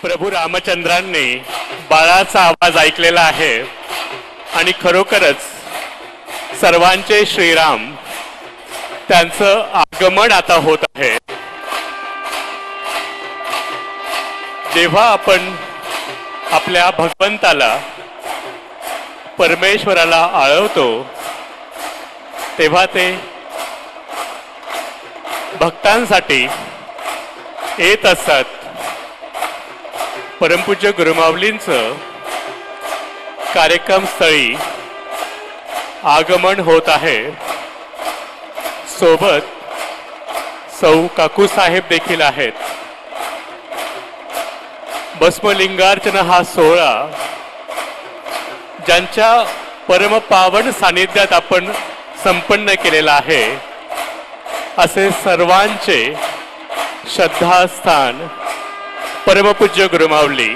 प्रभू रामचंद्रांनी बाळाचा आवाज ऐकलेला आहे आणि खरोखरच सर्वांचे श्रीराम त्यांचं आगमन आता होत आहे। जेव्हा आपण आपल्या भगवंताला परमेश्वराला आळवतो तेव्हा ते भक्तांसाठी येत असतात। परमपूज्य गुरुमाऊलींचं कार्यक्रमस्थळी आगमन होत आहे। सोबत सौ काकू साहेब देखील आहेत। भस्मलिंगार्चन हा सोहळा ज्यांच्या परमपावन सानिध्यात आपण संपन्न केलेला आहे असे सर्वांचे श्रद्धास्थान परमपूज्य गुरुमाऊली।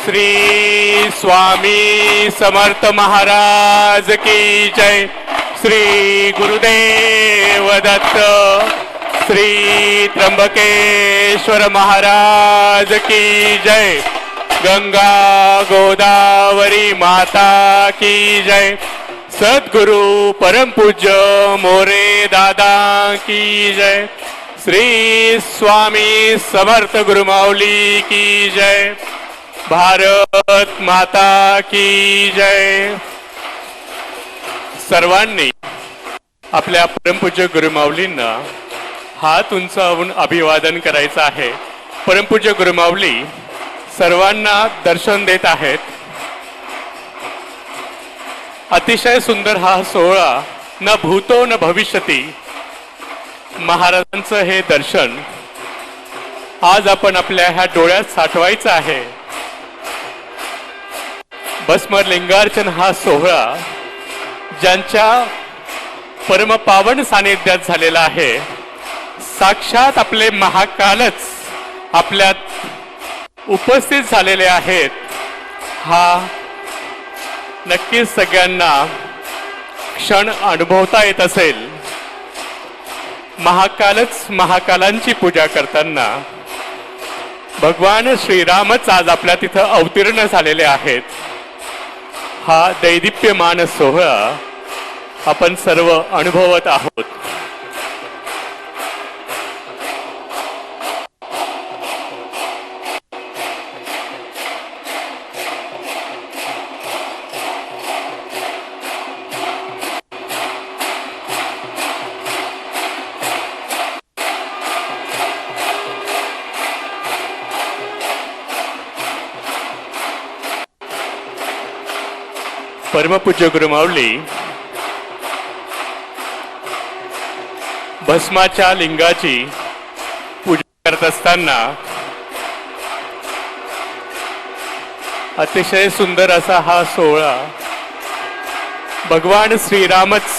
श्री स्वामी समर्थ महाराज की जय। श्री गुरुदेव दत्त। श्री त्र्यंबकेश्वर महाराज की जय। गंगा गोदावरी माता की जय। सद्गुरु परम पूज्य मोरे दादा की जय। श्री स्वामी समर्थ गुरुमाऊली की जय। भारत माता की जय। सर्वांनी आपल्या परमपूज्य गुरुमाऊलींना हात उंचावून अभिवादन करायचं आहे। परमपूज्य गुरुमाऊली सर्वांना दर्शन देत आहेत। अतिशय सुंदर हा सोहळा, न भूतो न भविष्यती महाराजांचं हे दर्शन आज आपण आपल्या ह्या डोळ्यात साठवायचं आहे। भस्मलिंगार्चन हा सोहळा ज्यांच्या परमपावन सानिध्यात झालेला आहे, साक्षात आपले महाकालच आपल्यात उपस्थित झालेले आहेत, हा नक्कीच सगळ्यांना क्षण अनुभवता येत असेल। महाकालच महाकालांची पूजा करताना भगवान श्रीरामच आज आपल्या तिथं अवतीर्ण झालेले आहेत। हा दैदिप्यमान सोहळा आपण सर्व अनुभवत आहोत। परमपूज्य गुरुमाऊली भस्माच्या लिंगाची पूजा करत असताना अतिशय सुंदर असा हा सोहळा भगवान श्रीरामच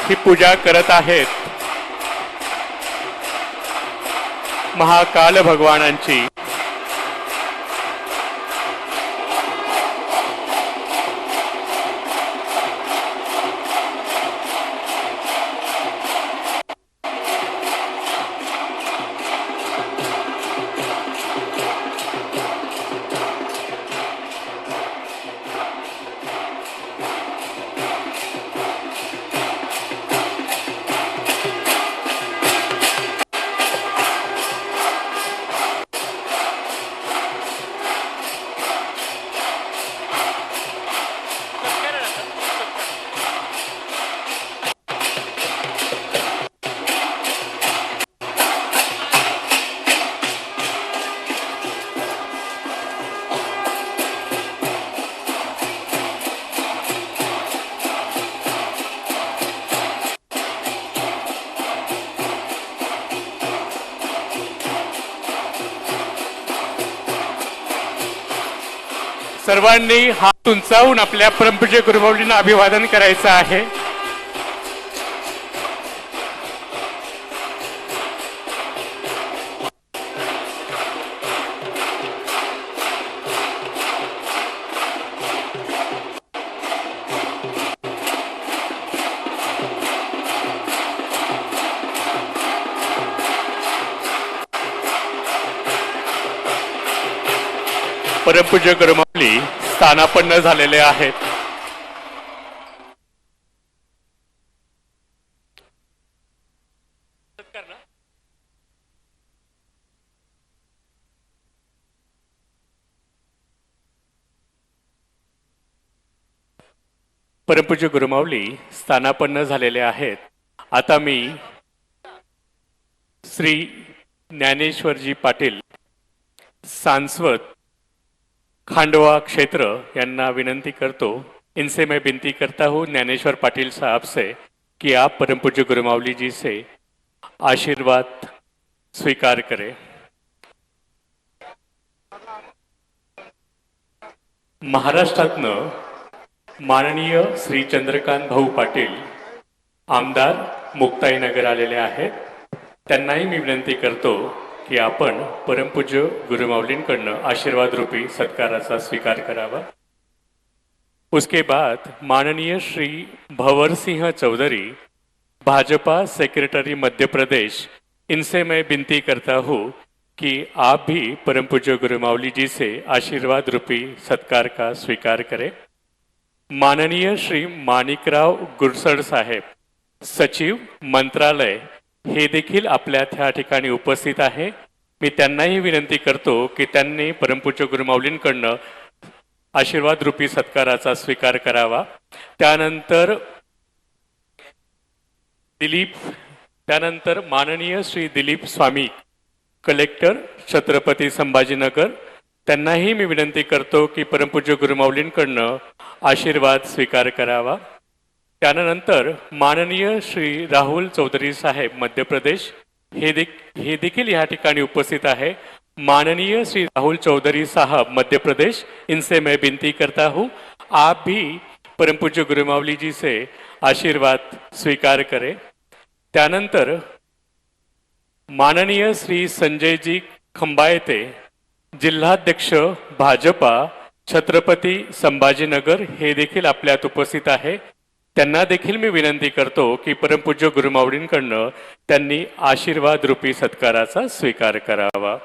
ही पूजा करत आहेत, महाकाल भगवानांची। सर्वांनी हात उंचावून आपल्या परमपूज्य गुरुमाऊलींना अभिवादन करायचं आहे। परमपूज्य गुरुमाऊली स्थानापन्न झालेले आहेत. परमपूज्य गुरुमाऊली स्थानापन्न झालेले आहेत. आता मी श्री ज्ञानेश्वरजी पाटील सांस्वत खांडवा क्षेत्र यांना विनंती करतो, इनसे मैं विनती करता हूँ ज्ञानेश्वर पाटिल साहब से कि आप परम पूज्य गुरुमावली जी से आशीर्वाद स्वीकार करें. महाराष्ट्रातनं माननीय श्री चंद्रकांत भाऊ पाटील आमदार मुक्ताईनगर आलेले आहेत. त्यांनाही मी विनंती करतो की आपण परमपूज्य गुरुमावलींकडनं आशीर्वाद रूपी सत्काराचा स्वीकार करावा. उसके बाद माननीय श्री भंवर सिंह चौधरी भाजपा सेक्रेटरी मध्य प्रदेश, इनसे मैं विनती करता हूँ कि आप भी परमपूज्य गुरुमावली जी से आशीर्वाद रूपी सत्कार का स्वीकार करें. माननीय श्री माणिकराव गुरसळ साहेब सचिव मंत्रालय हे देखील आपल्या त्या ठिकाणी उपस्थित आहे. मी त्यांनाही विनंती करतो की त्यांनी परमपूज्य गुरुमावलींकडनं आशीर्वाद रूपी सत्काराचा स्वीकार करावा. त्यानंतर माननीय श्री दिलीप स्वामी कलेक्टर छत्रपती संभाजीनगर, त्यांनाही मी विनंती करतो की परमपूज्य गुरुमावलींकडनं आशीर्वाद स्वीकार करावा. त्यानंतर माननीय श्री राहुल चौधरी साहेब मध्य प्रदेश हे देखील या ठिकाणी उपस्थित आहे. माननीय श्री राहुल चौधरी साहब मध्य प्रदेश, इनसे मैं विनती करता हूँ आप भी परमपूज्य गुरुमावली जी से आशीर्वाद स्वीकार करें. त्यानंतर माननीय श्री संजय जी खंबायते जिल्हाध्यक्ष भाजपा छत्रपती संभाजीनगर हे देखील आपल्यात उपस्थित आहे. त्यांना देखील मी विनंती करतो की परमपूज्य गुरुमावलींकडनं त्यांनी आशीर्वाद रूपी सत्काराचा स्वीकार करावा.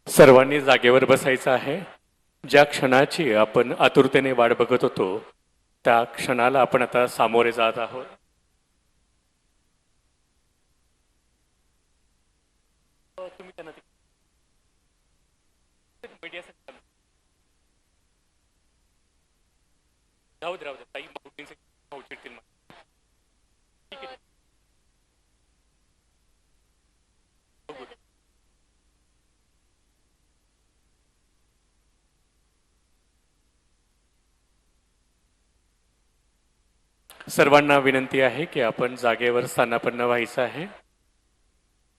सर्वांनी जागेवर बसायचं आहे. ज्या क्षणाची आपण आतुरतेने वाट बघत होतो त्या क्षणाला आपण आता सामोरे जात आहोत. तुम्ही त्यांना राहू दे ताई, चिडतील. ठीक आहे. सर्वांना विनंती आहे की आपण जागेवर स्थानापन्न व्हायचं आहे.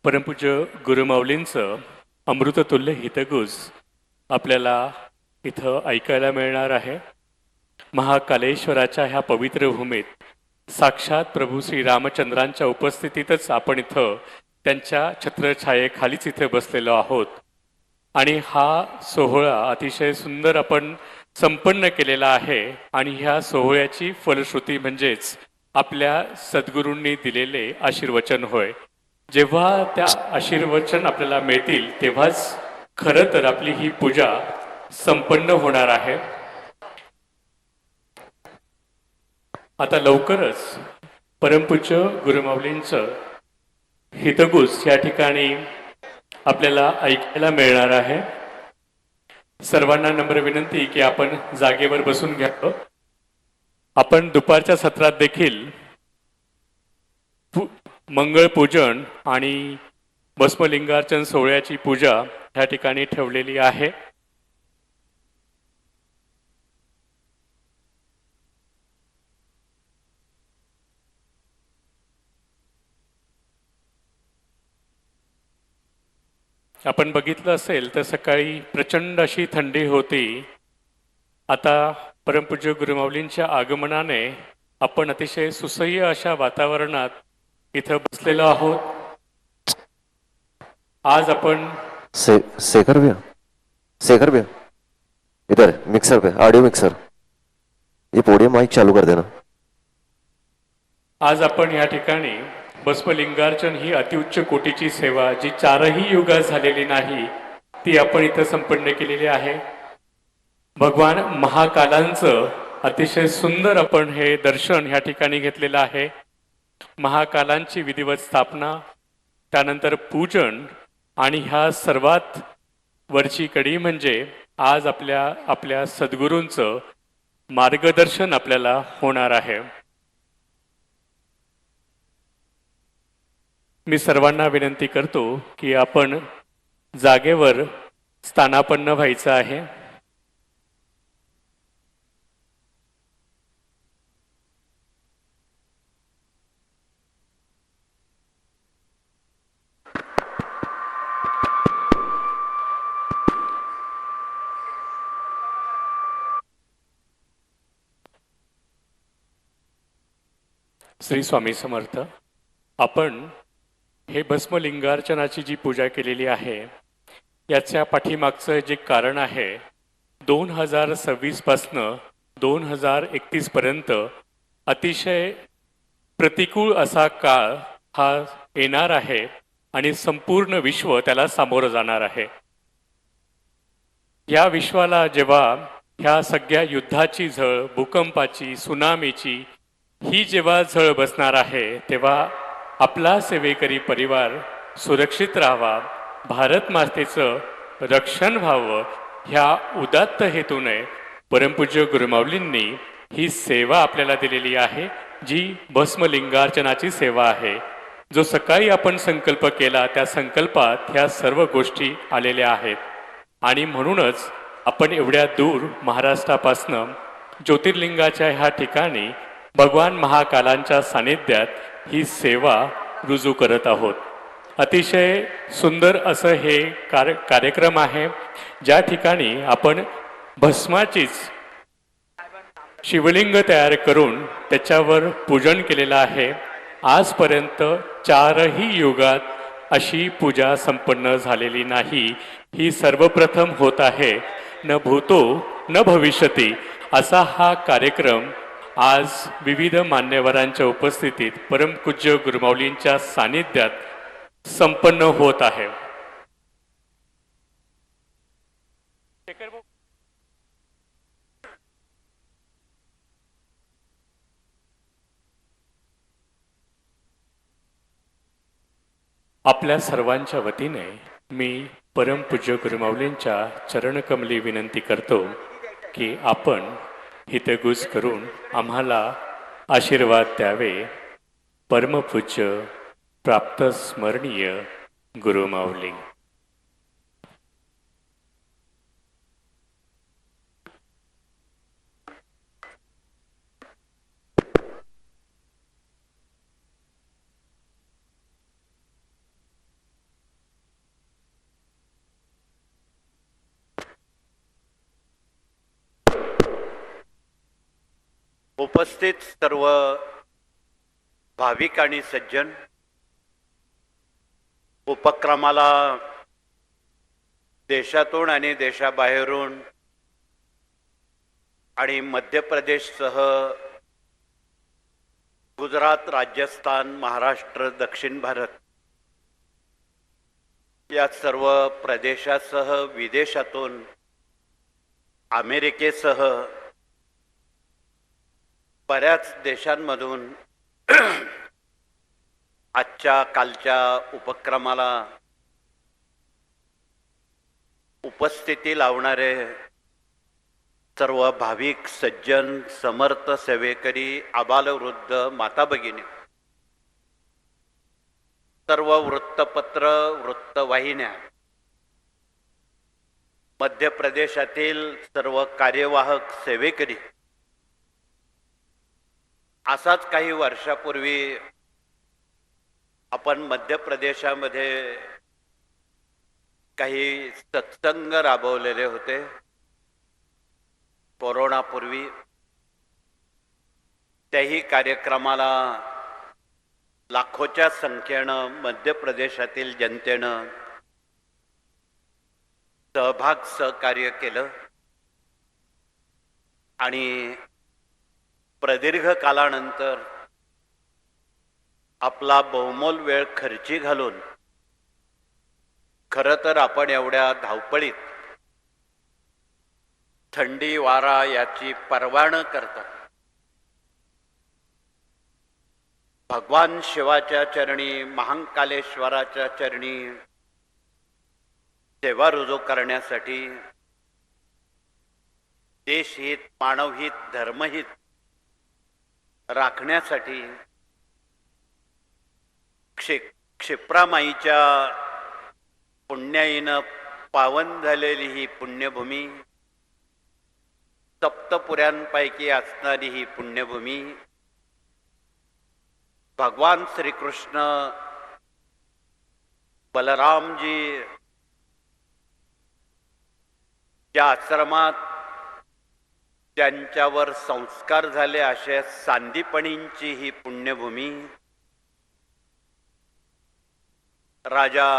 परमपूज्य गुरुमावलींचं अमृततुल्य हितगुज आपल्याला इथं ऐकायला मिळणार आहे. महाकालेश्वराच्या ह्या पवित्र भूमीत साक्षात प्रभू श्री रामचंद्रांच्या उपस्थितीतच आपण इथं त्यांच्या छत्रछायेखालीच इथे बसलेलो आहोत. आणि हा सोहळा अतिशय सुंदर आपण संपन्न केलेला आहे. आणि ह्या सोहळ्याची फलश्रुती म्हणजेच आपल्या सद्गुरूंनी दिलेले आशीर्वचन होय. जेव्हा त्या आशीर्वचन आपल्याला मिळतील तेव्हाच खरं तर आपली ही पूजा संपन्न होणार आहे. आता लवकरच परमपूज्य गुरुमावलींचं हितगुज या ठिकाणी आपल्याला ऐकायला मिळणार आहे. सर्वांना नम्र विनंती की आपण जागेवर बसून घ्यावं. आपण दुपारच्या सत्रात देखील मंगळ पूजन आणि भस्मलिंगार्चन सोहळ्याची पूजा ह्या ठिकाणी ठेवलेली आहे. आपण बघितलं असेल तर सकाळी प्रचंड अशी थंडी होती. आता परमपूज्य गुरुमावलींच्या आगमनाने आपण अतिशय सुसह्य अशा वातावरणात इथं बसलेलो आहोत। आज आपण शेखर भैया, शेखर भैया, इधर मिक्सर पे ऑडियो मिक्सर, ये पोडियम माइक चालू कर देना। आज आपण या ठिकाणी भस्मलिंगार्चन ही अतिउच्च कोटीची सेवा जी चारही युगात झालेली नाही ती आपण इथं संपन्न केलेली आहे। भगवान महाकालांचं अतिशय सुंदर आपण हे दर्शन या ठिकाणी घेतलेलं आहे। महाकालांची विधिवत स्थापना, त्यानंतर पूजन आणि ह्या सर्वात वरची कडी म्हणजे आज आपल्या सद्गुरूंचं मार्गदर्शन आपल्याला होणार आहे। मी सर्वांना विनंती करतो की आपण जागेवर स्थानापन्न व्हायचं आहे। श्री स्वामी समर्थ। आपण हे भस्मलिंगार्चनाची जी पूजा केलेली आहे याच्या पाठीमागचं जे कारण आहे 2026 पासनं 2031 पर्यंत अतिशय प्रतिकूल असा काळ हा येणार आहे आणि संपूर्ण विश्व त्याला सामोरं जाणार आहे। या विश्वाला जेव्हा ह्या सगळ्या युद्धाची झळ, भूकंपाची, सुनामीची ही जेव्हा झळ बसणार आहे तेव्हा आपला सेवेकरी परिवार सुरक्षित राहावा, भारत मातेचं रक्षण व्हावं ह्या उदात्त हेतूने परमपूज्य गुरुमाऊलींनी ही सेवा आपल्याला दिलेली आहे जी भस्मलिंगार्चनाची सेवा आहे। जो सकाळी आपण संकल्प केला त्या संकल्पात ह्या सर्व गोष्टी आलेल्या आहेत आणि म्हणूनच आपण एवढ्या दूर महाराष्ट्रापासनं ज्योतिर्लिंगाच्या ह्या ठिकाणी भगवान महाकालांच्या सानिध्यात ही सेवा रुजू करत आहोत। अतिशय सुंदर असं हे कार्यक्रम आहे ज्या ठिकाणी आपण भस्माचीच शिवलिंग तयार करून त्याच्यावर पूजन केलेलं आहे। आजपर्यंत चारही युगात अशी पूजा संपन्न झालेली नाही, ही सर्वप्रथम होत आहे। न भूतो न भविष्यती असा हा कार्यक्रम आज विविध मान्यवरांच्या उपस्थितीत परमपूज्य गुरुमाऊलींच्या सानिध्यात संपन्न होत आहे। आपल्या सर्वांच्या वतीने मी परमपूज्य गुरुमाऊलींच्या चरणकमली विनंती करतो की आपण हितगुज करून आम्हाला आशीर्वाद द्यावे। परमपूज्य प्राप्त स्मरणीय गुरुमाऊली। उपस्थित सर्व भाविक आणि सज्जन, उपक्रमाला देशातून आणि देशाबाहेरून आणि मध्य प्रदेशसह गुजरात, राजस्थान, महाराष्ट्र, दक्षिण भारत या सर्व प्रदेशासह विदेशातून अमेरिकेसह बऱ्याच देशांमधून आजच्या कालच्या उपक्रमाला उपस्थिती लावणारे सर्व भाविक सज्जन, समर्थ सेवेकरी, आबालवृद्ध, माता भगिनी, सर्व वृत्तपत्र, वृत्तवाहिन्या, मध्य प्रदेशातील सर्व कार्यवाहक सेवेकरी, असाच काही वर्षापूर्वी आपण मध्य प्रदेशामध्ये काही सत्संग राबवलेले होते। कोरोनापूर्वी त्याही कार्यक्रमाला लाखोच्या संख्येनं मध्य प्रदेशातील जनतेनं सहकार्य केलं आणि प्रदीर्घ कालानंतर आपला बहुमोल वेळ खर्ची घालून खरं तर आपण एवढ्या धावपळीत थंडी वारा याची पर्वा न करता भगवान शिवाच्या चरणी महाकालेश्वराच्या चरणी सेवा रुजू करण्यासाठी देशहित मानवहित धर्महित राखण्यासाठी क्षिप्रामाईच्या पुण्याईनं पावन झालेली ही पुण्यभूमी, सप्तपुऱ्यांपैकी असणारी ही पुण्यभूमी, भगवान श्रीकृष्ण बलरामजी ज्या आश्रमात त्यांच्यावर संस्कार झाले अशा सांदीपणींची ही पुण्यभूमी, राजा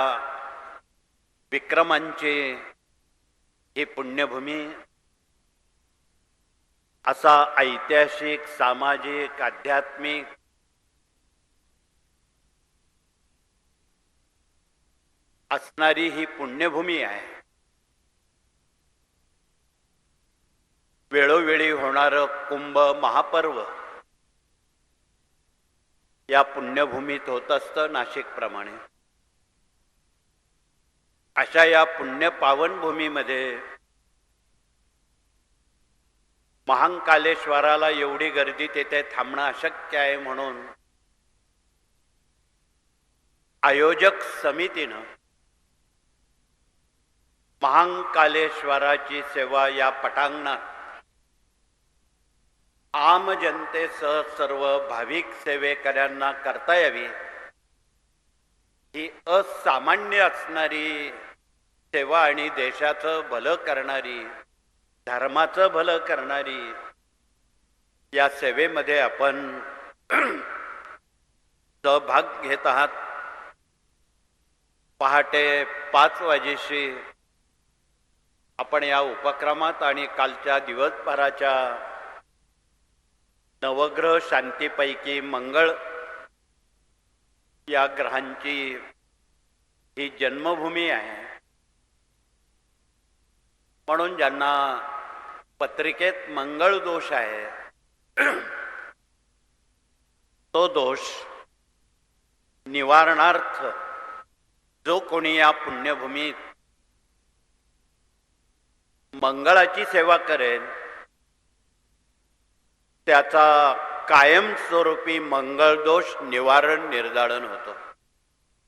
विक्रमांची ही पुण्यभूमी, असा ऐतिहासिक सामाजिक आध्यात्मिक असणारी ही पुण्यभूमी आहे. वेळोवेळी होणारं कुंभ महापर्व या पुण्यभूमीत होत असतं नाशिकप्रमाणे. अशा या पुण्य पावन भूमीमध्ये महाकालेश्वराला एवढी गर्दी तेथे थांबणं अशक्य आहे म्हणून आयोजक समितीनं महाकालेश्वराची सेवा या पटांगणात आम जनतेसह सर्व भाविक सेवेकऱ्यांना करता यावी, ही असामान्य असणारी सेवा आणि देशाचं भलं करणारी, धर्माचं भलं करणारी या सेवेमध्ये आपण सहभाग घेत आहात. पहाटे 5 वाजेशी आपण या उपक्रमात आणि कालच्या दिवसभराच्या नवग्रह शांतीपैकी मंगळ या ग्रहांची ही जन्मभूमी आहे. म्हणून ज्यांना पत्रिकेत मंगळ दोष आहे तो दोष निवारणार्थ जो कोणी या पुण्यभूमीत मंगळाची सेवा करेल त्याचा कायमस्वरूपी मंगळ दोष निवारण निर्दाळन होतं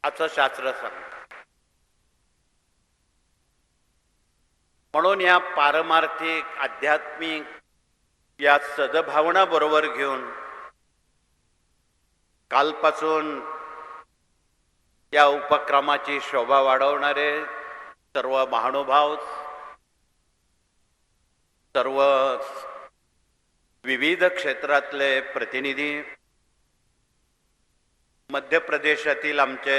असं शास्त्र सांगतं. म्हणून या पारमार्थिक आध्यात्मिक या सद्भावना बरोबर घेऊन कालपासून या उपक्रमाची शोभा वाढवणारे सर्व महानुभाव, सर्व विविध क्षेत्रातले प्रतिनिधी, मध्य प्रदेशातील आमचे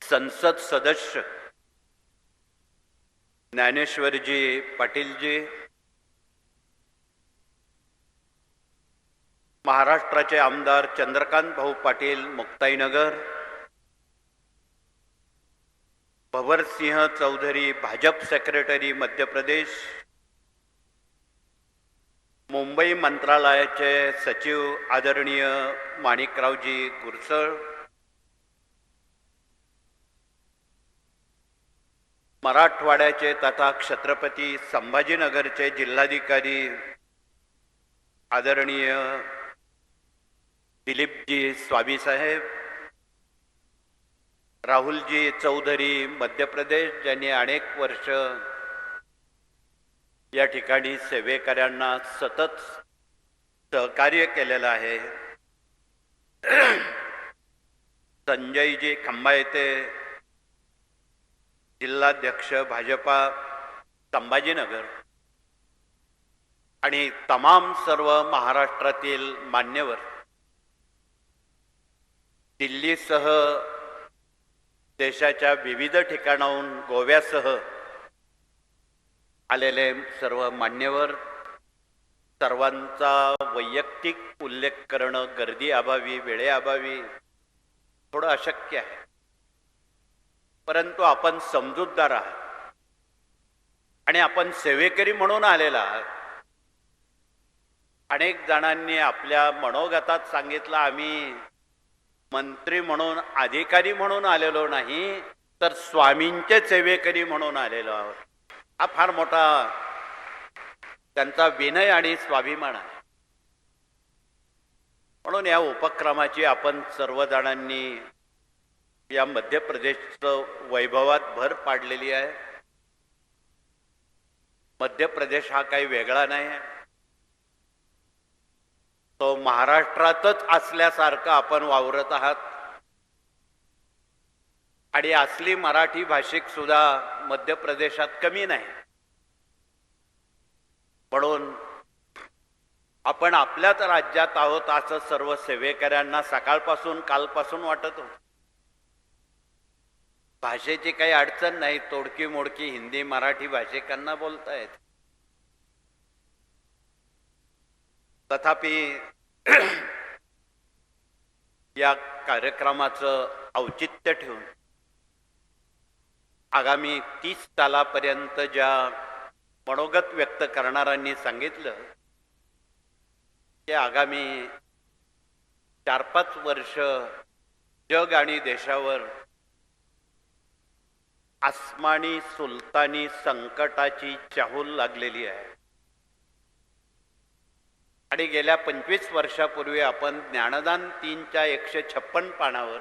संसद सदस्य ज्ञानेश्वरजी पाटीलजी, महाराष्ट्राचे आमदार चंद्रकांत भाऊ पाटील मुक्ताईनगर, भवरसिंह चौधरी भाजप सेक्रेटरी मध्य प्रदेश, मुंबई मंत्रालयाचे सचिव आदरणीय माणिकरावजी गुरसळ, मराठवाड्याचे तथा छत्रपती संभाजीनगरचे जिल्हाधिकारी आदरणीय दिलीपजी स्वामी साहेब, राहुलजी चौधरी मध्य प्रदेश, ज्यांनी अनेक वर्ष या ठिकाणी सेवेकऱ्यांना सतत सहकार्य केलेलं आहे, संजयजी खंबायते जिल्हाध्यक्ष भाजपा संभाजीनगर, आणि तमाम सर्व महाराष्ट्रातील मान्यवर, दिल्लीसह देशाच्या विविध ठिकाणाहून गोव्यासह आलेले सर्व मान्यवर, सर्वांचा वैयक्तिक उल्लेख करणं गर्दीअभावी, वेळेअभावी थोडं अशक्य आहे. परंतु आपण समजूतदार आहात आणि आपण सेवेकरी म्हणून आलेला आहात. अनेक जणांनी आपल्या मनोगतात सांगितलं, आम्ही मंत्री म्हणून, अधिकारी म्हणून आलेलो नाही, तर स्वामींचे सेवेकरी म्हणून आलेलो आहोत. हा फार मोठा त्यांचा विनय आणि स्वाभिमान आहे. म्हणून या उपक्रमाची आपण सर्वजणांनी या मध्य प्रदेशचं वैभवात भर पाडलेली आहे. मध्य प्रदेश हा काही वेगळा नाही आहे, तो महाराष्ट्रातच असल्यासारखं आपण वावरत आहात. आणि असली मराठी भाषिक सुद्धा मध्य प्रदेशात कमी नाही. म्हणून आपण आपल्याच राज्यात आहोत असं सर्व सेवेकऱ्यांना सकाळपासून, कालपासून वाटत होतं. भाषेची काही अडचण नाही, तोडकी मोडकी हिंदी मराठी भाषिकांना बोलता येत. तथापि या कार्यक्रमाचं औचित्य ठेवून आगामी 30 सालापर्यंत ज्या मनोगत व्यक्त करणाऱ्यांनी सांगितलं की आगामी 4-5 वर्ष जग आणि देशावर आसमानी सुलतानी संकटाची चाहूल लागलेली आहे. आणि गेल्या 25 वर्षापूर्वी आपण ज्ञानदान 3च्या 156 पानावर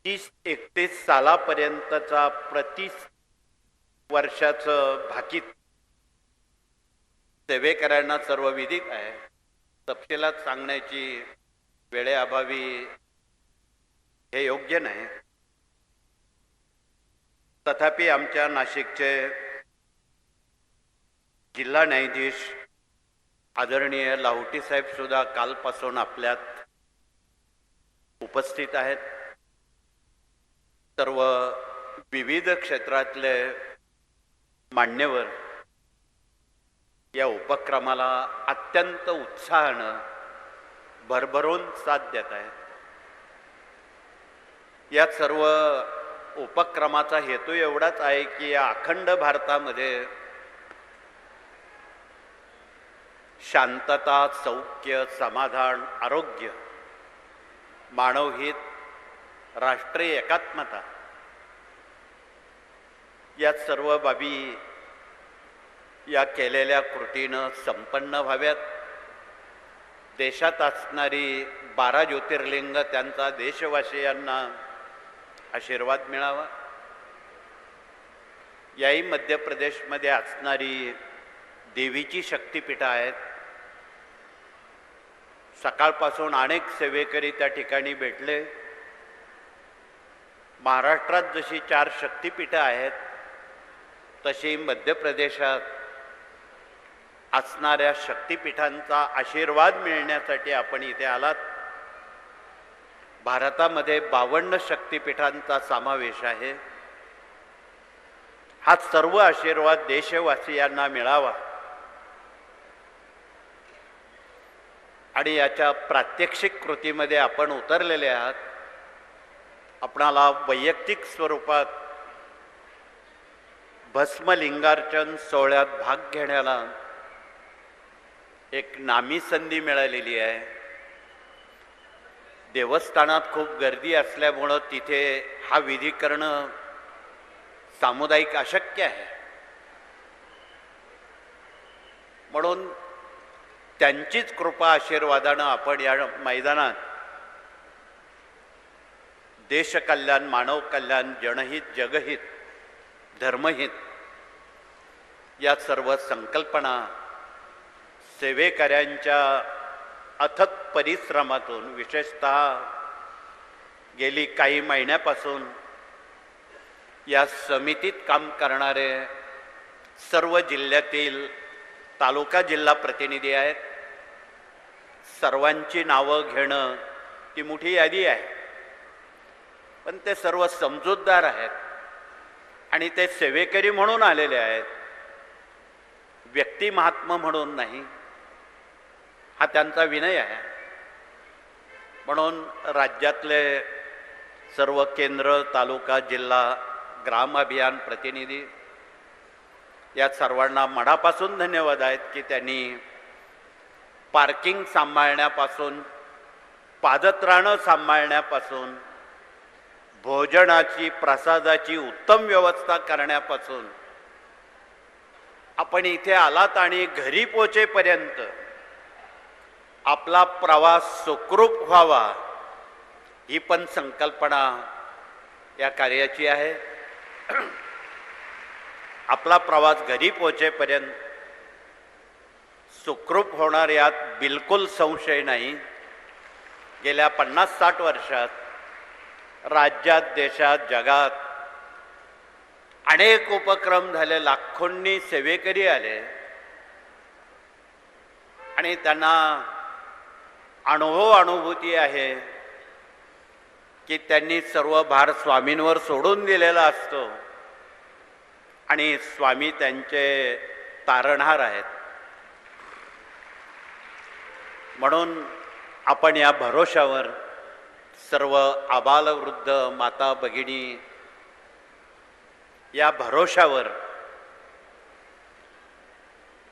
30-31 सालापर्यंतचा प्रति वर्षाचं भाकीत सेवेकऱ्यांना सर्व विदित आहे. तपशिलात सांगण्याची वेळेअभावी हे योग्य नाही. तथापि आमच्या नाशिकचे जिल्हा न्यायाधीश आदरणीय लाहोटी साहेब सुद्धा कालपासून आपल्यात उपस्थित आहेत. सर्व विविध क्षेत्रातले मान्यवर या उपक्रमाला अत्यंत उत्साहानं भरभरून साथ देत आहेत. या सर्व उपक्रमाचा हेतू एवढाच आहे की या अखंड भारतामध्ये शांतता, सौख्य, समाधान, आरोग्य, मानवहित, राष्ट्रीय एकात्मता या सर्व बाबी या केलेल्या कृतीनं संपन्न व्हाव्यात. देशात असणारी 12 ज्योतिर्लिंग त्यांचा देशवासियांना आशीर्वाद मिळावा. याही मध्य प्रदेशमध्ये असणारी देवीची शक्तिपीठं आहेत. सकाळपासून अनेक सेवेकरी त्या ठिकाणी भेटले. महाराष्ट्रात जशी 4 शक्तिपीठं आहेत तशी मध्य प्रदेशात असणाऱ्या शक्तिपीठांचा आशीर्वाद मिळण्यासाठी आपण इथे आलात. भारतामध्ये 52 शक्तिपीठांचा समावेश आहे. हा सर्व आशीर्वाद देशवासियांना मिळावा आणि याच्या प्रात्यक्षिक कृतीमध्ये आपण उतरलेले आहात. आपणाला वैयक्तिक स्वरूपात भस्मलिंगार्चन सोहळ्यात भाग घेण्याला एक नामी संधी मिळालेली आहे. देवस्थानात खूप गर्दी असल्यामुळं तिथे हा विधी करणं सामुदायिक अशक्य आहे. म्हणून त्यांचीच कृपा आशीर्वादानं आपण या मैदानात देशकल्याण, मानव कल्याण, जनहित, जगहित, धर्महित या सर्व संकल्पना सेवेकऱ्यांच्या अथक परिश्रमातून, विशेषतः गेली काही महिन्यापासून या समितीत काम करणारे सर्व जिल्ह्यातील तालुका जिल्हा प्रतिनिधी आहेत. सर्वांची नावं घेणं ती मोठी यादी आहे, पण ते सर्व समजूतदार आहेत आणि ते सेवेकरी म्हणून आलेले आहेत, व्यक्ती महात्मा म्हणून नाही. हा त्यांचा विनय आहे. म्हणून राज्यातले सर्व केंद्र, तालुका, जिल्हा, ग्राम अभियान प्रतिनिधी या सर्वांना मनापासून धन्यवाद आहेत की त्यांनी पार्किंग सांभाळण्यापासून, पादत्राणं सांभाळण्यापासून, भोजनाची, प्रसादाची उत्तम व्यवस्था करण्यापासून आपण इथे आलात आणि घरी पोचेपर्यंत आपला प्रवास सुखरूप व्हावा ही पण संकल्पना या कार्याची आहे. आपला प्रवास घरी पोचेपर्यंत सुखरूप होणार यात बिलकुल संशय नाही. गेल्या 50-60 वर्षात राज्यात, देशात, जगात अनेक उपक्रम झाले, लाखोंनी सेवेकरी आले आणि त्यांना अनुभूती आहे की त्यांनी सर्व भार स्वामींवर सोडून दिलेला असतो आणि स्वामी त्यांचे तारणहार आहेत. म्हणून आपण या भरोशावर सर्व आबालवृद्ध, माता भगिनी या भरोशावर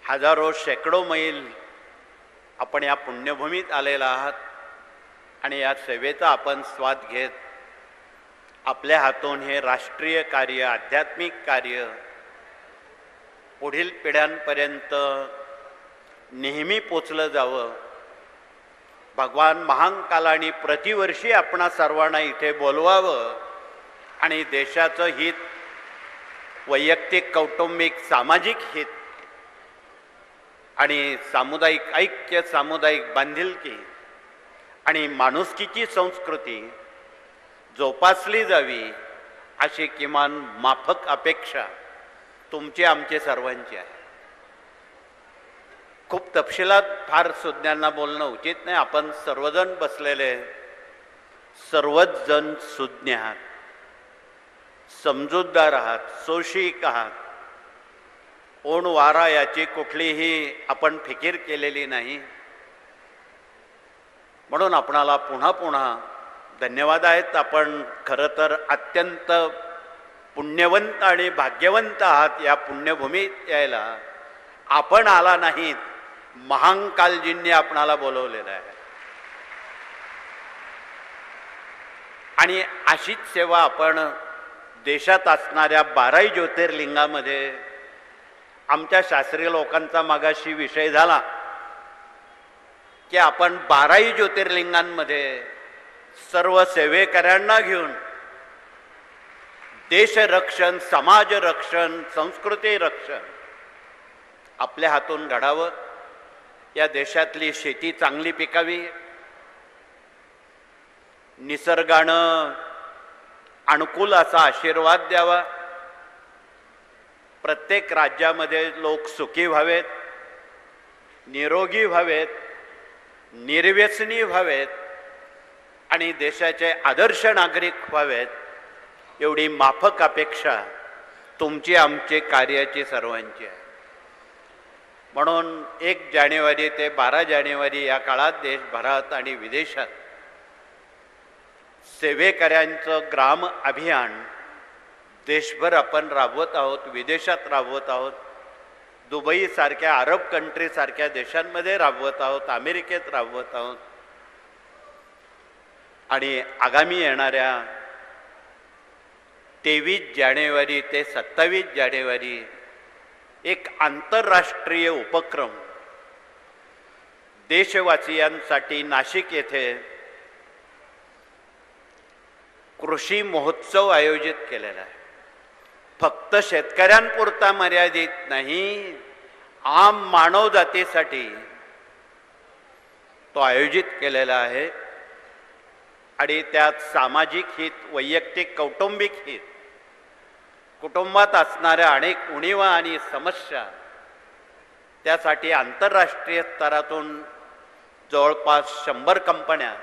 हजारो शेकडो मैल आपण या पुण्यभूमीत आलेला आहात आणि या सेवेचा आपण स्वाद घेत आपल्या हातून हे राष्ट्रीय कार्य, आध्यात्मिक कार्य पुढील पिढ्यांपर्यंत नेहमी पोचलं जावं. भगवान महाकालाने प्रतिवर्षी आपणा सर्वांना इथे बोलवावं आणि देशाचं हित, वैयक्तिक, कौटुंबिक, सामाजिक हित आणि सामुदायिक ऐक्य, सामुदायिक बांधिलकी आणि माणुसकीची संस्कृती जोपासली जावी अशी किमान माफक अपेक्षा तुमची, आमचे सर्वांची आहे. खूप तपशिलात फार सुज्ञांना बोलणं उचित नाही. आपण सर्वजण बसलेले सर्वच जण सुज्ञ आहात, समजूतदार आहात, सोशिक आहात. ओण वारा याची कुठलीही आपण फिकीर केलेली नाही. म्हणून आपणाला पुन्हा पुन्हा धन्यवाद आहेत. आपण खरं तर अत्यंत पुण्यवंत आणि भाग्यवंत आहात या पुण्यभूमीत यायला. आपण आला नाहीत, महाकालजींनी आपणाला बोलवलेलं आहे आणि अशीच सेवा आपण देशात असणाऱ्या 12 ज्योतिर्लिंगामध्ये, आमच्या शास्त्रीय लोकांचा मागाशी विषय झाला की आपण 12 ज्योतिर्लिंगांमध्ये सर्व सेवेकऱ्यांना घेऊन देश रक्षण, समाज रक्षण, संस्कृती रक्षण आपल्या हातून घडावं. या देशातली शेती चांगली पिकावी, निसर्गानं अनुकूल असा आशीर्वाद द्यावा, प्रत्येक राज्यामध्ये लोक सुखी व्हावेत, निरोगी व्हावेत, निर्व्यसनी व्हावेत आणि देशाचे आदर्श नागरिक व्हावेत, एवढी माफक अपेक्षा तुमची, आमची, कार्याची सर्वांची आहे. म्हणून 1 जानेवारी ते 12 जानेवारी या काळात देशभरात आणि विदेशात सेवेकऱ्यांचं ग्राम अभियान देशभर आपण राबवत आहोत, विदेशात राबवत आहोत, दुबईसारख्या, अरब कंट्रीसारख्या देशांमध्ये राबवत आहोत, अमेरिकेत राबवत आहोत आणि आगामी येणाऱ्या 23 जानेवारी ते 27 जानेवारी एक आंतरराष्ट्रीय उपक्रम देशवासियांसाठी नाशिक येथे कृषी महोत्सव आयोजित केलेला आहे. फक्त शेतकऱ्यांपुरता मर्यादित नाही, आम मानव जातीसाठी तो आयोजित केलेला आहे आणि त्यात सामाजिक हित, वैयक्तिक, कौटुंबिक हित, कुटुंबात असणाऱ्या अनेक उणीवा आणि समस्या त्यासाठी आंतरराष्ट्रीय स्तरातून जवळपास 100 कंपन्या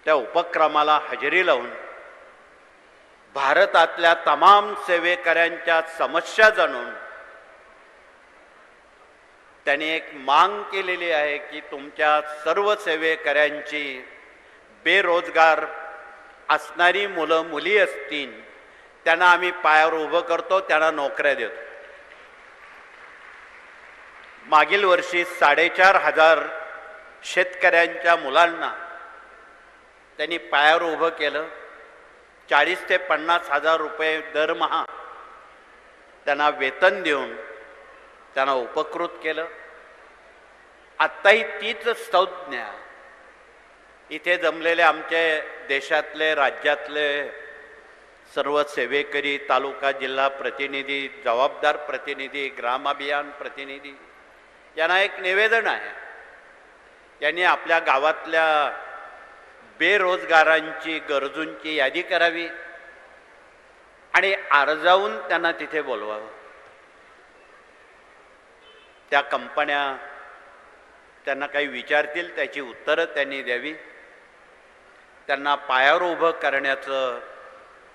त्या उपक्रमाला हजेरी लावून भारतातल्या तमाम सेवेकऱ्यांच्या समस्या जाणून त्यांनी एक मांग केलेली आहे की तुमच्या सर्व सेवेकऱ्यांची बेरोजगार असणारी मुलं मुली असतील त्यांना आम्ही पायावर उभं करतो, त्यांना नोकऱ्या देतो. मागील वर्षी 4,500 शेतकऱ्यांच्या मुलांना त्यांनी पायावर उभं केलं. 40,000 ते 50,000 रुपये दरमहा त्यांना वेतन देऊन त्यांना उपकृत केलं. आत्ताही तीच संज्ञा इथे जमलेले आमचे देशातले राज्यातले सर्व सेवेकरी, तालुका जिल्हा प्रतिनिधी, जबाबदार प्रतिनिधी, ग्राम अभियान प्रतिनिधी यांना एक निवेदन आहे. यांनी आपल्या गावातल्या बेरोजगारांची, गरजूंची यादी करावी आणि अर्जावून त्यांना तिथे बोलवावं. त्या कंपन्या त्यांना काही विचारतील, त्याची उत्तरं त्यांनी द्यावी. त्यांना पायावर उभं करण्याचं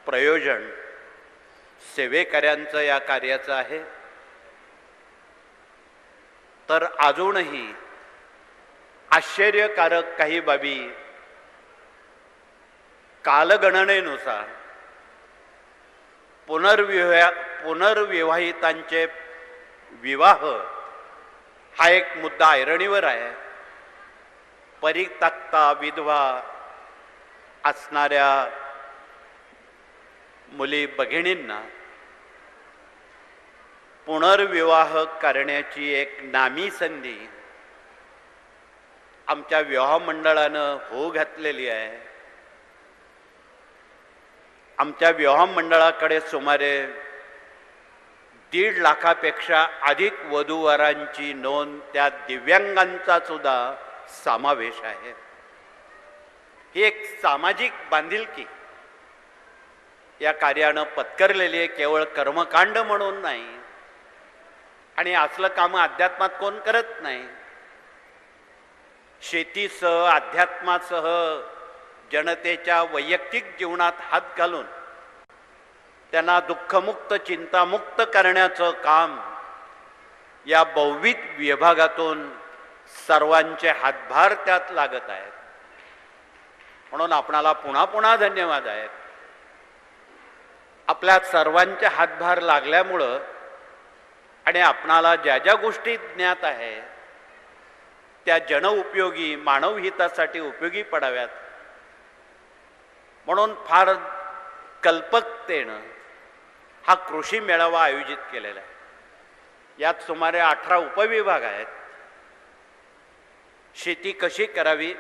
प्रयोजन सेवेकऱ्यांचं या कार्याचं आहे. तर अजूनही आश्चर्यकारक काही बाबी कालगणनेनुसार पुनर्विवाहितांचे विवाह हा एक मुद्दा ऐरणीवर आहे. परित्यक्ता विधवा असणाऱ्या मुली भगिनींना पुनर्विवाह करण्याची एक नामी संधी आमच्या विवाह मंडळानं होऊ घातलेली आहे. आमच्या विवाह मंडळाकडे सुमारे 1.5 लाखापेक्षा अधिक वधूवरांची नोंद, त्यात दिव्यांगांचा सुद्धा समावेश आहे. ही एक सामाजिक बांधिलकी या कार्यानं पत्करलेली आहे, केवळ कर्मकांड म्हणून नाही. आणि असलं कामं अध्यात्मात कोण करत नाही. शेतीसह, अध्यात्मासह जनतेच्या वैयक्तिक जीवनात हात घालून त्यांना दुःखमुक्त, चिंतामुक्त करण्याचं काम या बहुविध विभागातून सर्वांचे हातभार त्यात लागत आहेत. म्हणून आपणाला पुन्हा पुन्हा धन्यवाद आहेत. आपल्या सर्वांचे हातभार लागल्यामुळं आणि आपणाला ज्या ज्या गोष्टी ज्ञात आहे त्या जनउपयोगी, मानवहितासाठी उपयोगी पडाव्यात म्हणून फार कल्पकतेनं हा कृषी मेळावा आयोजित केलेला आहे. यात सुमारे 18 उपविभाग आहेत. शेती कशी करावी,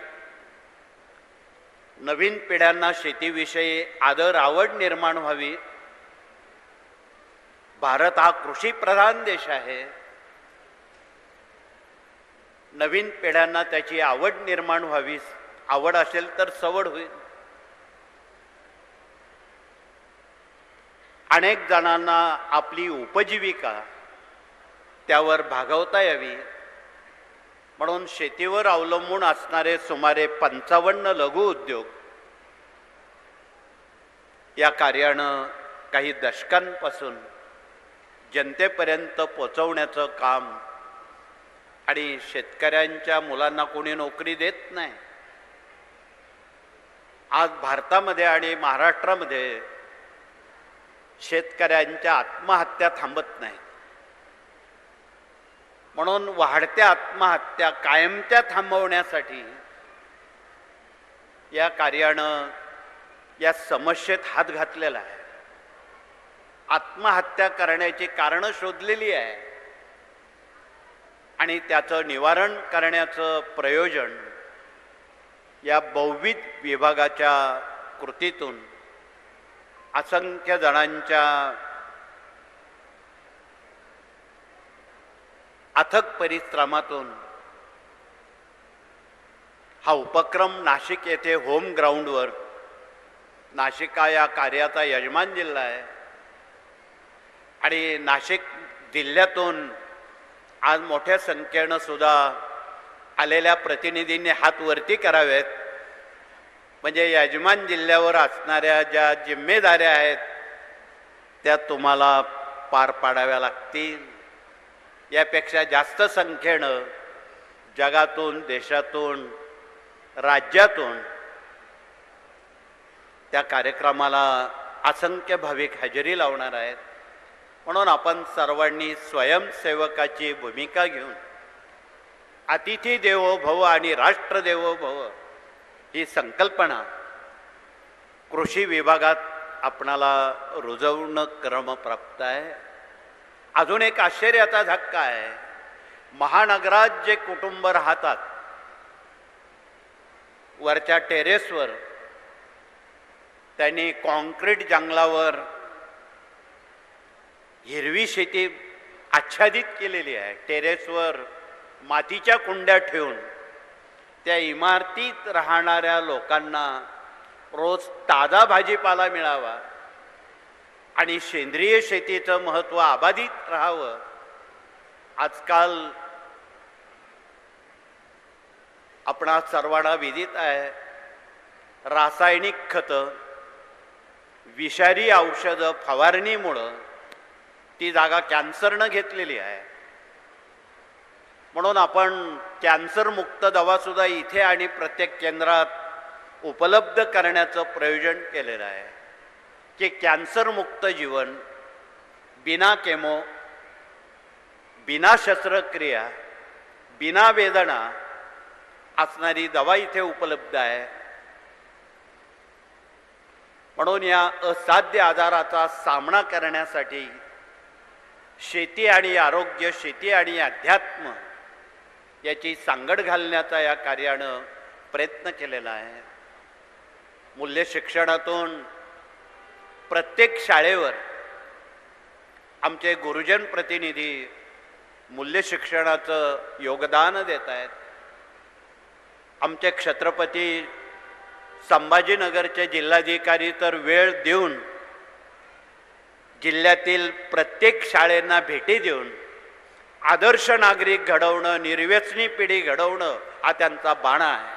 नवीन पिढ्यांना शेतीविषयी आदर, आवड निर्माण व्हावी. भारत हा कृषीप्रधान देश आहे. नवीन पिढ्यांना त्याची आवड निर्माण व्हावी. आवड असेल तर सवड होईल. अनेक जणांना आपली उपजीविका त्यावर भागवता यावी म्हणून शेतीवर अवलंबून असणारे सुमारे 55 लघु उद्योग या कार्यानं काही दशकांपासून जनतेपर्यंत पोचवण्याचं काम, आणि शेतकऱ्यांच्या मुलांना कोणी नोकरी देत नाही. आज भारतामध्ये आणि महाराष्ट्रामध्ये शेतकऱ्यांच्या आत्महत्या थांबत नाहीत. म्हणून वाढत्या आत्महत्या कायमच्या थांबवण्यासाठी या कार्यानं या समस्येत हात घातलेला आहे. आत्महत्या करण्याची कारणं शोधलेली आहे आणि त्याचं निवारण करण्याचं प्रयोजन या बहुविध विभागाच्या कृतीतून असंख्य जणांच्या अथक परिश्रमातून हा उपक्रम नाशिक येथे होम ग्राउंडवर, नाशिक हा या कार्याचा यजमान जिल्हा आहे आणि नाशिक जिल्ह्यातून आज मोठ्या संख्येनं सुद्धा आलेल्या प्रतिनिधींनी हात वरती करावेत, म्हणजे यजमान जिल्ह्यावर असणाऱ्या ज्या जिम्मेदाऱ्या आहेत त्या तुम्हाला पार पाडाव्या लागतील. यापेक्षा जास्त संख्येनं जगातून, देशातून, राज्यातून त्या कार्यक्रमाला असंख्य भाविक हजेरी लावणार आहेत. म्हणून आपण सर्वांनी स्वयंसेवकाची भूमिका घेऊन अतिथी देवो भव आणि राष्ट्र देवो भव ही संकल्पना कृषी विभागात आपणाला रुजवणं क्रमप्राप्त आहे. अजून एक आश्चर्याचा धक्का आहे. महानगरात जे कुटुंब राहतात वरच्या टेरेसवर त्यांनी कॉन्क्रीट जंगलावर हिरवी शेती आच्छादित केलेली आहे. टेरेसवर मातीच्या कुंड्या ठेवून त्या इमारतीत राहणाऱ्या लोकांना रोज ताजा भाजीपाला मिळावा आणि सेंद्रिय शेतीचं महत्त्व अबाधित राहावं. आजकाल आपणा सर्वांना विदित आहे, रासायनिक खतं, विषारी औषधं फवारणीमुळं ती जागा कॅन्सरनं घेतलेली आहे. म्हणून आपण कॅन्सरमुक्त दवासुद्धा इथे आणि प्रत्येक केंद्रात उपलब्ध करण्याचं प्रयोजन केलेलं आहे की कॅन्सरमुक्त जीवन, बिना केमो, बिना शस्त्रक्रिया, बिना वेदना असणारी दवा इथे उपलब्ध आहे. म्हणून या असाध्य आजाराचा सामना करण्यासाठी शेती आणि आरोग्य, शेती आणि अध्यात्म याची सांगड घालण्याचा या कार्यानं प्रयत्न केलेला आहे. मूल्य शिक्षणातून प्रत्येक शाळेवर आमचे गुरुजन प्रतिनिधी मूल्य शिक्षणाचं योगदान देत आहेत. आमचे छत्रपती संभाजीनगरचे जिल्हाधिकारी तर वेळ देऊन जिल्ह्यातील प्रत्येक शाळेंना भेटी देऊन आदर्श नागरिक घडवणं, निर्व्यसनी पिढी घडवणं हा त्यांचा बाणा आहे.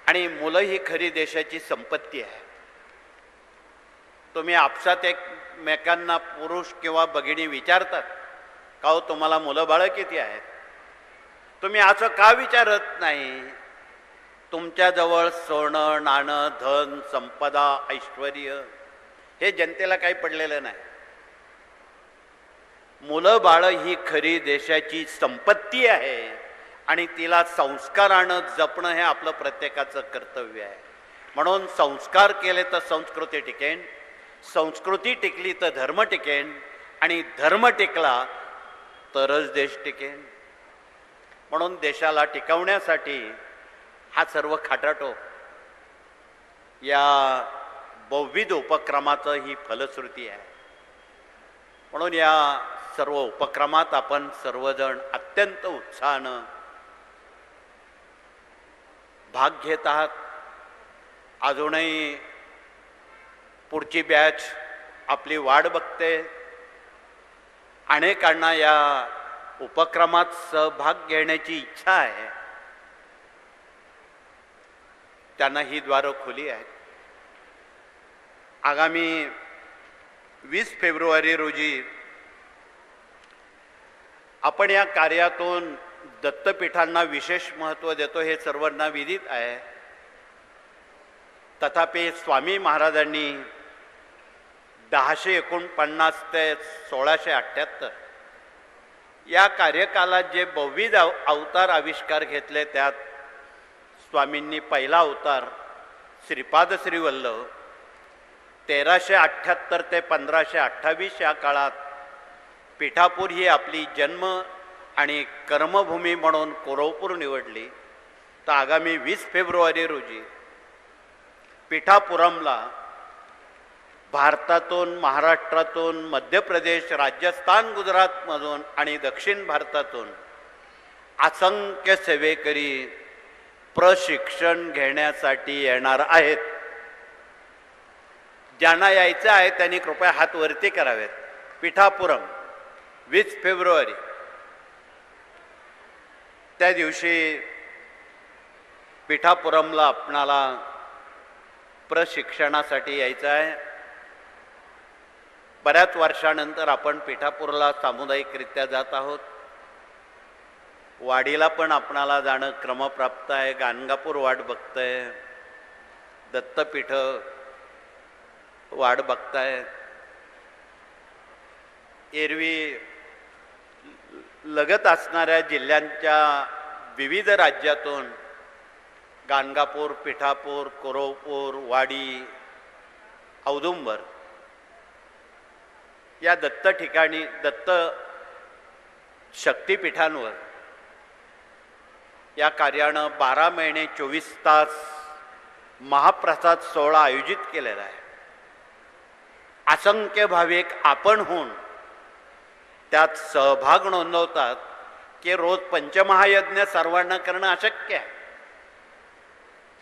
आणि मुलं ही खरी देशाची संपत्ती आहे. तुम्ही आपसात एकमेकांना पुरुष किंवा भगिनी विचारतात का हो तुम्हाला मुलं बाळं किती आहेत? तुम्ही असं का विचारत नाही? तुमच्याजवळ सोनं, नाणं, धन, संपदा, ऐश्वर्य हे जनतेला काही पडलेलं नाही. मुलं बाळं ही खरी देशाची संपत्ती आहे आणि तिला संस्कारानं जपणं हे आपलं प्रत्येकाचं कर्तव्य आहे. म्हणून संस्कार केले तर संस्कृती टिकेन, संस्कृती टिकली तर धर्म टिकेन आणि धर्म टिकला तरच देश टिकेन. म्हणून देशाला टिकवण्यासाठी हा सर्व खाटाटोप या बहुविध उपक्रमाचं ही फलश्रुती आहे. म्हणून या सर्व उपक्रमात आपण सर्वजण अत्यंत उत्साहानं भाग घेत आहात. अजूनही पुढची बॅच आपली वाट बघते. अनेकांना या उपक्रमात सहभाग घेण्याची इच्छा आहे. त्यांना ही द्वारं खुली आहेत. आगामी 20 फेब्रुवारी रोजी आपण या कार्यातून दत्तपीठांना विशेष महत्त्व देतो हे सर्वांना विदित आहे. तथापि स्वामी महाराजांनी 1049 ते 1678 या कार्यकालात जे बहुविध अवतार आविष्कार घेतले त्यात स्वामींनी पहिला अवतार श्रीपाद श्रीवल्लभ 1378 ते 1528 या काळात पिठापूर ही आपली जन्म आणि कर्मभूमी म्हणून कोरवपूर निवडली. तर आगामी 20 फेब्रुवारी रोजी पिठापुरमला भारतातून, महाराष्ट्रातून, मध्य प्रदेश, राजस्थान, गुजरातमधून आणि दक्षिण भारतातून असंख्य सेवेकरी प्रशिक्षण घेण्यासाठी येणार आहेत. ज्यांना यायचं आहे त्यांनी कृपया हात वरती करावेत. पिठापुरम 20 फेब्रुवारी त्या दिवशी पिठापुरमला आपणाला प्रशिक्षणासाठी यायचं आहे. बऱ्याच वर्षानंतर आपण पिठापूरला सामुदायिकरित्या जात आहोत. वाडीला पण आपणाला जाणं क्रमप्राप्त आहे. गाणगापूर वाट बघतंय, दत्तपीठ वाट बघताय. एरवी लगत असणाऱ्या जिल्ह्यांच्या विविध राज्यातून गाणगापूर, पिठापूर, कोरवपूर, वाडी, औदुंबर या दत्त ठिकाणी, दत्त शक्तिपीठांवर या कार्यानं 12 महिने 24 तास महाप्रसाद सोहळा आयोजित केलेला आहे. असंख्य भाविक आपणहून त्यात सहभाग नोंदवतात की रोज पंचमहायज्ञ सर्वांना करणं अशक्य आहे.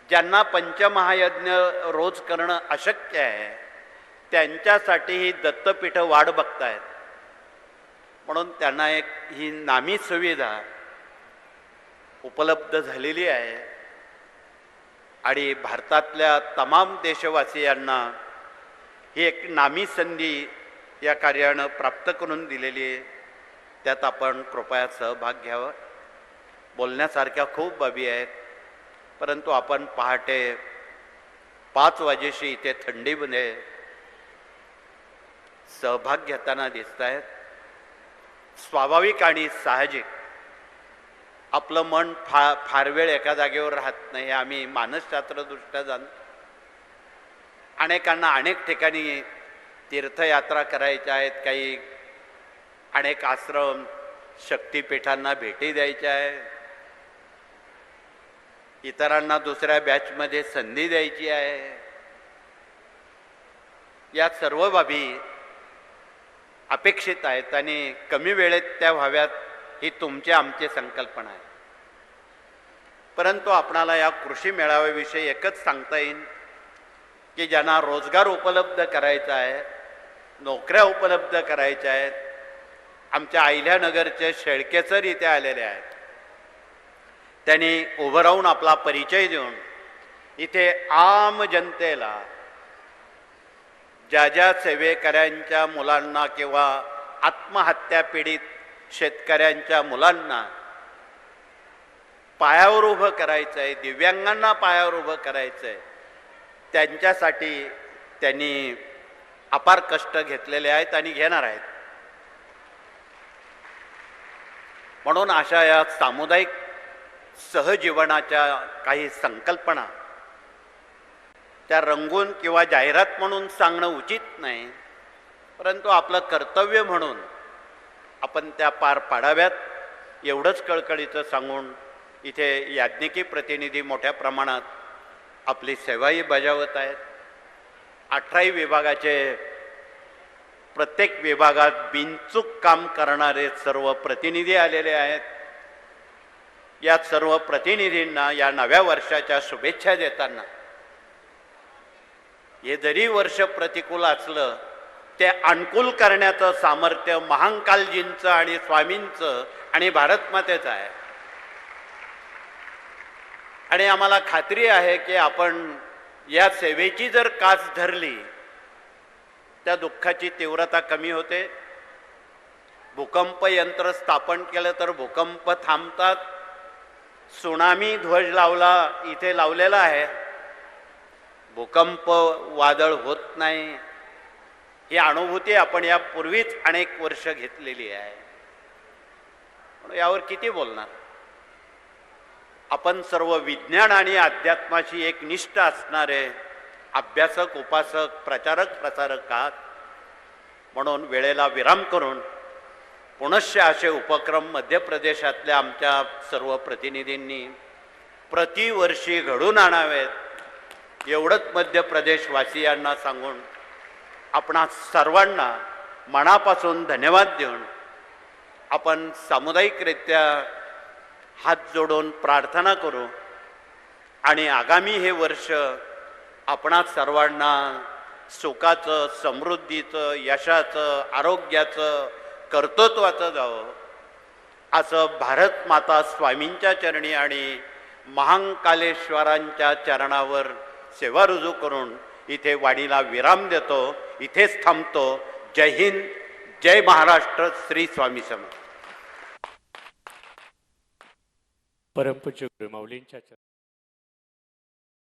ज्यांना पंचमहायज्ञ रोज करणं अशक्य आहे त्यांच्यासाठी ही दत्तपीठं वाट बघतायत. म्हणून त्यांना एक ही नामी सुविधा उपलब्ध झालेली आहे आणि भारतातल्या तमाम देशवासियांना ही एक नामी संधी या कार्यानं प्राप्त करून दिलेली आहे. त्यात आपण कृपया सहभाग घ्यावा. बोलण्यासारख्या खूप बाबी आहेत, परंतु आपण पहाटे 5 वाजेशी इथे थंडीमध्ये सहभाग घेताना दिसत आहेत. स्वाभाविक आणि साहजिक आपलं मन फार वेळ एका जागेवर राहत नाही. आम्ही मानसशास्त्रदृष्ट्या जाणतो. अनेकांना अनेक ठिकाणी तीर्थयात्रा करायच्या आहेत. काही अनेक आश्रम शक्तिपीठांना भेटी द्यायच्या आहेत. इतरांना दुसऱ्या बॅचमध्ये संधी द्यायची आहे. या सर्व बाबी अपेक्षित आहेत आणि कमी वेळेत त्या व्हाव्यात ही तुमची आमची संकल्पना आहे. परंतु आपणाला या कृषी मेळाव्याविषयी एकच सांगता येईल की ज्यांना रोजगार उपलब्ध करायचा आहे, नोकऱ्या उपलब्ध करायच्या आहेत. आमच्या अहिल्यानगरचे शेळके सर इथे आलेले आहेत. त्यांनी उभं राहून आपला परिचय देऊन इथे आम जनतेला, ज्या ज्या सेवेकऱ्यांच्या मुलांना किंवा आत्महत्या पीडित शेतकऱ्यांच्या मुलांना पायावर उभं करायचं आहे, दिव्यांगांना पायावर उभं करायचं आहे, त्यांच्यासाठी त्यांनी अपार कष्ट घेतलेले आहेत आणि घेणार आहेत. म्हणून अशा या सामुदायिक सहजीवनाच्या काही संकल्पना त्या रंगून किंवा जाहिरात म्हणून सांगणं उचित नाही, परंतु आपलं कर्तव्य म्हणून आपण त्या पार पाडाव्यात एवढंच कळकळीचं सांगून इथे याज्ञिकी प्रतिनिधी मोठ्या प्रमाणात आपली सेवाही बजावत आहेत. 18 विभागाचे प्रत्येक विभागात बिनचूक काम करणारे सर्व प्रतिनिधी आलेले आहेत. या सर्व प्रतिनिधींना या नव्या वर्षाच्या शुभेच्छा देताना, हे जरी वर्ष प्रतिकूल असलं ते अनुकूल करण्याचं सामर्थ्य महाकालजींचं आणि स्वामींचं आणि भारतमातेचं आहे. आणि आम्हाला खात्री आहे की आपण या सेवेची जर कास धरली त्या दुःखाची तीव्रता कमी होते. भूकंप यंत्र स्थापन केलं तर भूकंप थांबतात. सुनामी ध्वज लावला इथे लावलेला आहे, भूकंप वादळ होत नाही. ही अनुभूती आपण यापूर्वीच अनेक वर्ष घेतलेली आहे. म्हणून यावर किती बोलणार. आपण सर्व विज्ञान आणि अध्यात्माशी एक निष्ठ असणारे अभ्यासक, उपासक, प्रचारक, प्रसारक आहात. म्हणून वेळेला विराम करून पुनश्च असे उपक्रम मध्य प्रदेशातल्या आमच्या सर्व प्रतिनिधींनी प्रतिवर्षी घडून आणावेत एवढंच मध्य प्रदेशवासियांना सांगून आपणा सर्वांना मनापासून धन्यवाद देऊन आपण सामुदायिकरित्या हात जोडून प्रार्थना करू आणि आगामी हे वर्ष आपणा सर्वांना सुखाचं, समृद्धीचं, यशाचं, आरोग्याचं, कर्तृत्वाचं जावं असं भारत माता स्वामींच्या चरणी आणि महाकालेश्वरांच्या चरणावर सेवा रुजू करून इथे वाणीला विराम देतो, इथेच थांबतो. जय हिंद, जय महाराष्ट्र, श्री स्वामी समर्थ. परमपूज्य गुरु माऊलींच्या